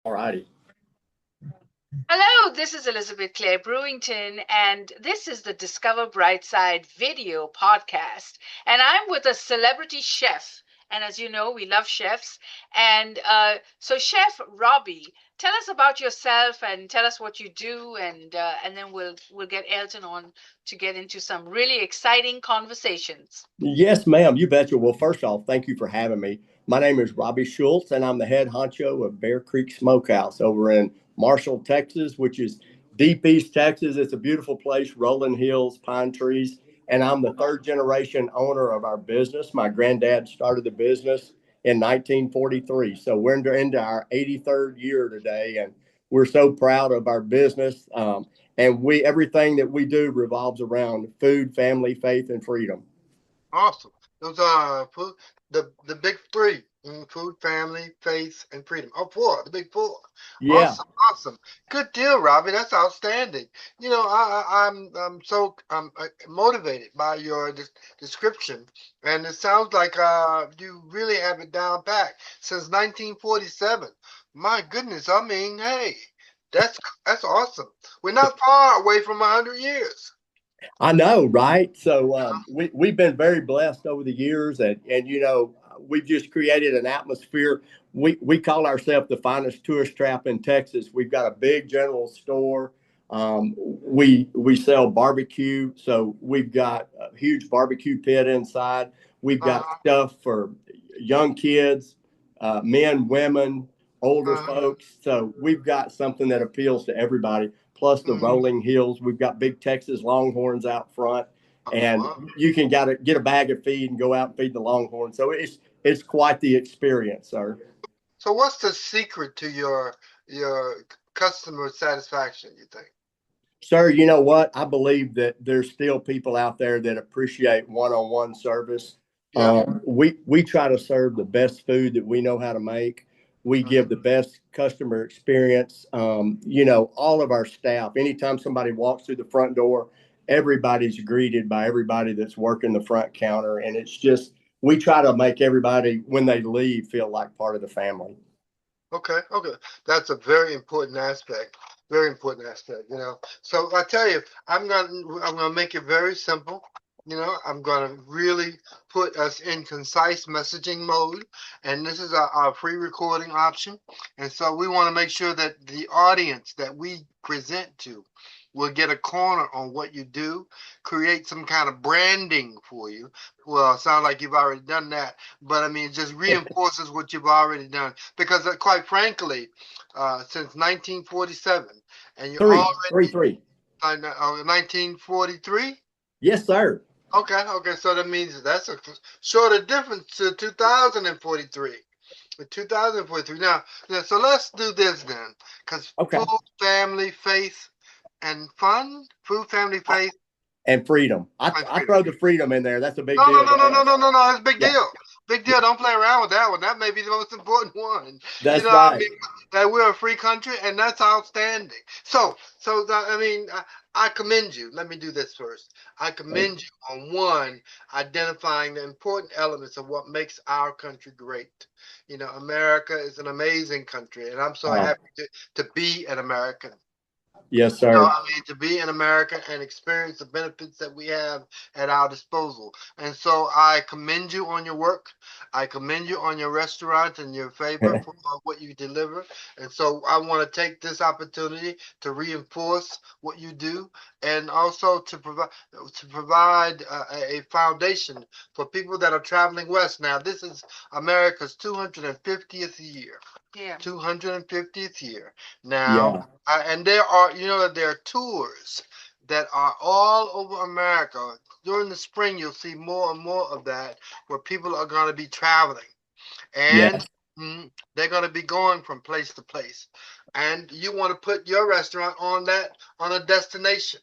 All righty. Hello, this is Elizabeth Clare Brewington, and this is the Discover Brightside video podcast. And I'm with a celebrity chef. And as you know, we love chefs. And Chef Robbie, tell us about yourself and tell us what you do, and then we'll get Elton on to get into some really exciting conversations. Yes, ma'am. You betcha. Well, first off, thank you for having me. My name is Robbie Schultz, and I'm the head honcho of Bear Creek Smokehouse over in Marshall, Texas, which is deep East Texas. It's a beautiful place, rolling hills, pine trees. And I'm the third generation owner of our business. My granddad started the business in 1943. So we're into our 83rd year today, and we're so proud of our business. And everything that we do revolves around food, family, faith, and freedom. Awesome. Those are the big three: food, family, faith, and freedom. Oh, four, the big four. Yeah. Awesome, awesome. Good deal, Robbie. That's outstanding. I'm motivated by your description, and it sounds like you really have it down pat since 1947. My goodness, I mean, hey, that's that's awesome. We're not far away from 100 years. I know, right? So we've been very blessed over the years, and we've just created an atmosphere. We call ourselves the finest tourist trap in Texas. We've got a big general store. We sell barbecue, so we've got a huge barbecue pit inside. We've got Uh-huh, stuff for young kids, men, women, older uh-huh. folks. So we've got something that appeals to everybody. Plus the Mhm. rolling hills. We've got big Texas Longhorns out front, Oh, and wow. you can get a bag of feed and go out and feed the Longhorns. So it's quite the experience, sir. So what's the secret to your customer satisfaction, you think? Sir, you know what? I believe that there's still people out there that appreciate one-on-one service. Yeah. We try to serve the best food that we know how to make. We Mhm. give the best customer experience. All of our staff. Anytime somebody walks through the front door, everybody's greeted by everybody that's working the front counter, and it's just we try to make everybody when they leave feel like part of the family. Okay, okay. That's a very important aspect. Very important aspect, you know. So I tell you, I'm gonna make it very simple. I'm gonna really put us in concise messaging mode, and this is our free recording option. And so we want to make sure that the audience that we present to will get a corner on what you do, create some kind of branding for you. Well, it sounds like you've already done that, but I mean, it just reinforces what you've already done. Because quite frankly, since 1947, and you're Three, three, already three. 1943. Yes, sir. Okay, okay, so that means that's a shorter difference to 2043. 2043. So let's do this then, because Okay. food, family, faith, and fun. Food, family, faith, And freedom. and I freedom. throw the freedom in there. That's a big No, no, deal no, no, to no, us. no, no, no. That's a big Yeah, deal. Big yeah, deal. Don't play around with that one. That may be the most important one. You that's know what I right. mean? That we're a free country, and that's outstanding. I mean, I commend you. Let me do this first. I Thank commend you on one, identifying the important elements of what makes our country great. America is an amazing country, and I'm so you. happy to be an American. Yes, sir. I mean, to be in America and experience the benefits that we have at our disposal. And so I commend you on your work. I commend you on your restaurant and your favor for what you deliver. And so I want to take this opportunity to reinforce what you do, and also to provide a foundation for people that are traveling west. Now, this is America's 250th year. Yeah. 250th year. Now, Yeah. and there are tours that are all over America. During the spring, you'll see more and more of that, where people are going to be traveling, and Yes. they're going to be going from place to place. And you want to put your restaurant on a destination,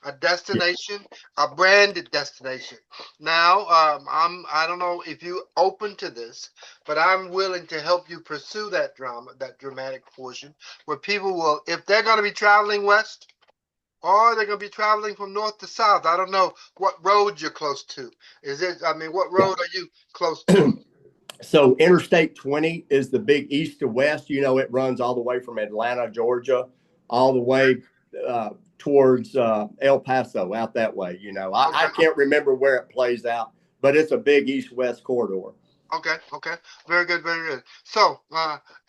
Yeah. a branded destination. Now, I don't know if you open to this, but I'm willing to help you pursue that dramatic portion, where people will, if they're going to be traveling west, or they're going to be traveling from north to south. I don't know what road you're close to. I mean, what Yeah. road are you close to? So Interstate 20 is the big east to west. You know, it runs all the way from Atlanta, Georgia, all the way towards El Paso, out that way. You know, I Okay. can't remember where it plays out, but it's a big east west corridor. Okay, okay, very good, very good. So,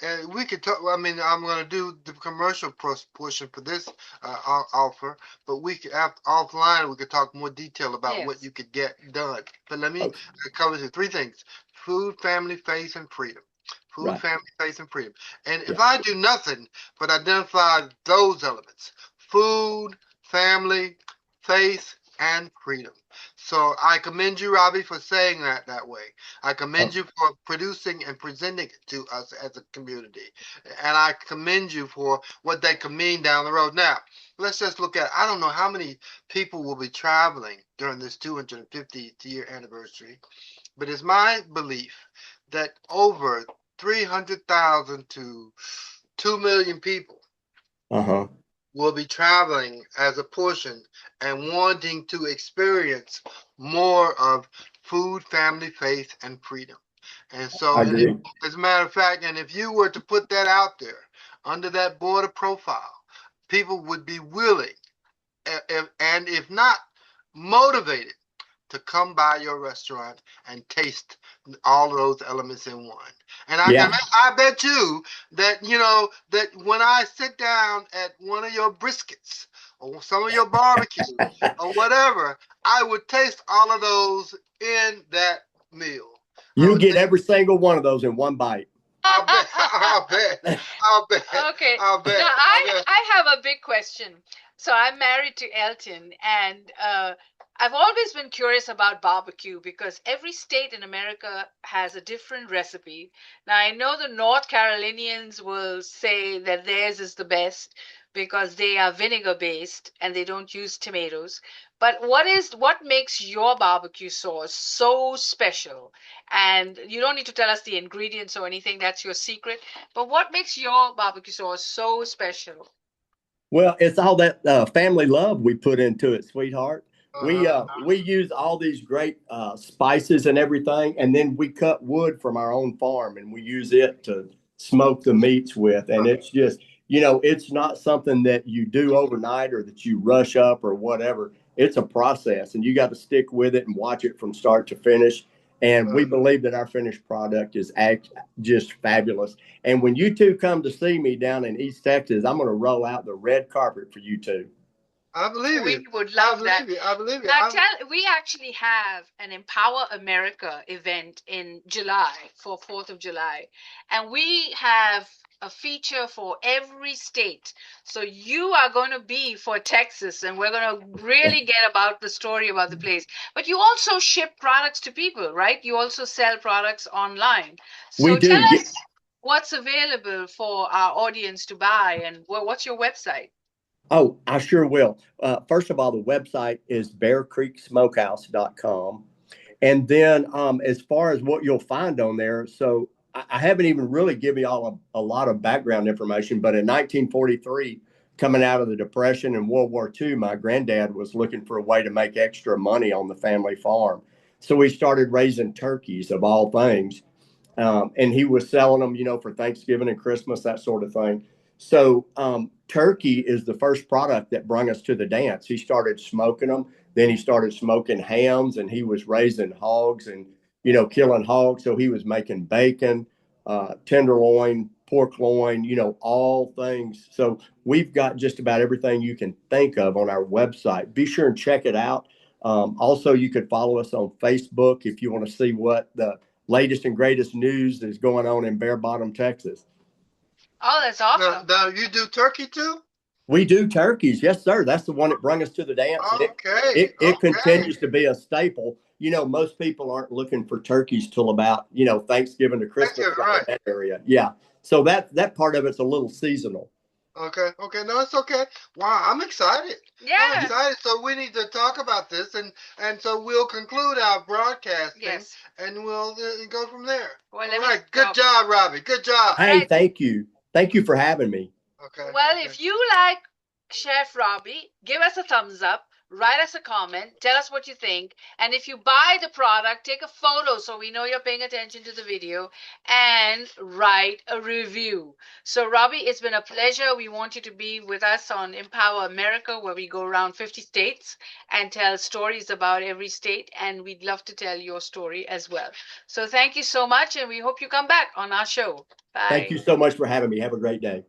and we could talk. I mean, I'm going to do the commercial portion for this offer, but we could offline. We could talk more detail about what Yes. you could get done. But let me Okay. cover the three things: food, family, faith, and freedom. Food, Right. family, faith, and freedom. And Yeah. if I do nothing but identify those elements: food, family, faith, and freedom. So I commend you, Robbie, for saying that way. I commend Oh, you for producing and presenting it to us as a community. And I commend you for what that could mean down the road. Now, let's just look at, I don't know how many people will be traveling during this 250th year anniversary, but it's my belief that over 300,000 to 2 million people uh-huh. will be traveling as a portion and wanting to experience more of food, family, faith, and freedom. And so, I and if, agree. as a matter of fact, and if you were to put that out there under that border profile, people would be willing, and if not motivated, to come by your restaurant and taste all of those elements in one. And Yeah. I bet you that that when I sit down at one of your briskets or some of your barbecue or whatever, I would taste all of those in that meal. I You would get taste. every single one of those in one bite. I'll bet. I'll bet. I'll bet. Okay. I'll bet. Now I'll I bet. I have a big question. So I'm married to Elton, and I've always been curious about barbecue because every state in America has a different recipe. Now I know the North Carolinians will say that theirs is the best because they are vinegar based and they don't use tomatoes. But what makes your barbecue sauce so special? And you don't need to tell us the ingredients or anything, that's your secret. But what makes your barbecue sauce so special? Well, it's all that family love we put into it, sweetheart. Uh-huh. We use all these great spices and everything, and then we cut wood from our own farm, and we use it to smoke the meats with. And it's just, you know, it's not something that you do overnight or that you rush up or whatever. It's a process, and you got to stick with it and watch it from start to finish. And we believe that our finished product is just fabulous. And when you two come to see me down in East Texas, I'm going to roll out the red carpet for you two. I believe We you. would I love that. believe you. I believe you. Now, we actually have an Empower America event in July for 4th of July, and we have a feature for every state. So you are going to be for Texas, and we're going to really get about the story about the place. But you also ship products to people, right? You also sell products online. We So tell do. us what's available for our audience to buy, and what's your website? Oh, I sure will. First of all, the website is bearcreeksmokehouse.com. And then as far as what you'll find on there, so I haven't even really given y'all a lot of background information, but in 1943, coming out of the Depression and World War II, my granddad was looking for a way to make extra money on the family farm. So he started raising turkeys of all things. And he was selling them, you know, for Thanksgiving and Christmas, that sort of thing. So turkey is the first product that brought us to the dance. He started smoking them, then he started smoking hams, and he was raising hogs and killing hogs. So he was making bacon, tenderloin, pork loin, all things. So we've got just about everything you can think of on our website. Be sure and check it out. Also, you could follow us on Facebook if you want to see what the latest and greatest news is going on in Bear Bottom, Texas. Oh, that's Now, awesome. now you do turkey too? We do turkeys, yes, sir. That's the one that brought us to the dance, and it Okay, it, it okay. continues to be a staple. Most people aren't looking for turkeys till about Thanksgiving to Thank Christmas you. around Right. that area. Yeah, so that part of it's a little seasonal. Okay, okay. No, it's okay. Wow, I'm excited. I'm Yeah. excited. So we need to talk about this, and so we'll conclude our broadcasting, Yes. and we'll go from there. Well, All let me right. Good stop. job, Robbie. Good job. Hey, Right. thank you for having me. Okay, Well, okay. if you like Chef Robbie, give us a thumbs up. write us a comment, tell us what you think. And if you buy the product, take a photo so we know you're paying attention to the video and write a review. So, Robbie, it's been a pleasure. We want you to be with us on Empower America, where we go around 50 states and tell stories about every state. And we'd love to tell your story as well. So, thank you so much. And we hope you come back on our show. Bye. Thank you so much for having me. Have a great day.